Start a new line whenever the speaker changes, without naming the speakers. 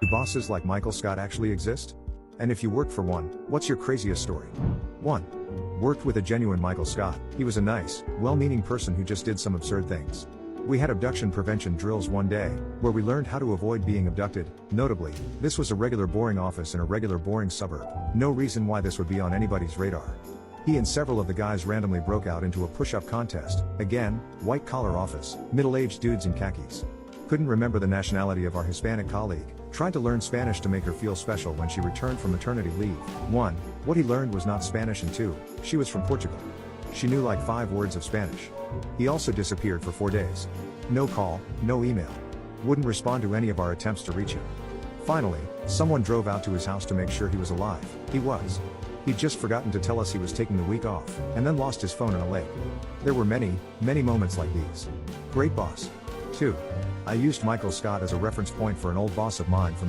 Do bosses like Michael Scott actually exist? And if you worked for one, what's your craziest story? 1. Worked with a genuine Michael Scott. He was a nice, well-meaning person who just did some absurd things. We had abduction prevention drills one day, where we learned how to avoid being abducted. Notably, this was a regular boring office in a regular boring suburb. No reason why this would be on anybody's radar. He and several of the guys randomly broke out into a push-up contest. Again, white-collar office, middle-aged dudes in khakis. Couldn't remember the nationality of our Hispanic colleague. Tried to learn Spanish to make her feel special when she returned from maternity leave. 1. What he learned was not Spanish, and 2. She was from Portugal. She knew like 5 words of Spanish. He also disappeared for 4 days. No call, no email. Wouldn't respond to any of our attempts to reach him. Finally, someone drove out to his house to make sure he was alive. He was. He'd just forgotten to tell us he was taking the week off, and then lost his phone in a lake. There were many, many moments like these. Great boss. 2. I used Michael Scott as a reference point for an old boss of mine from the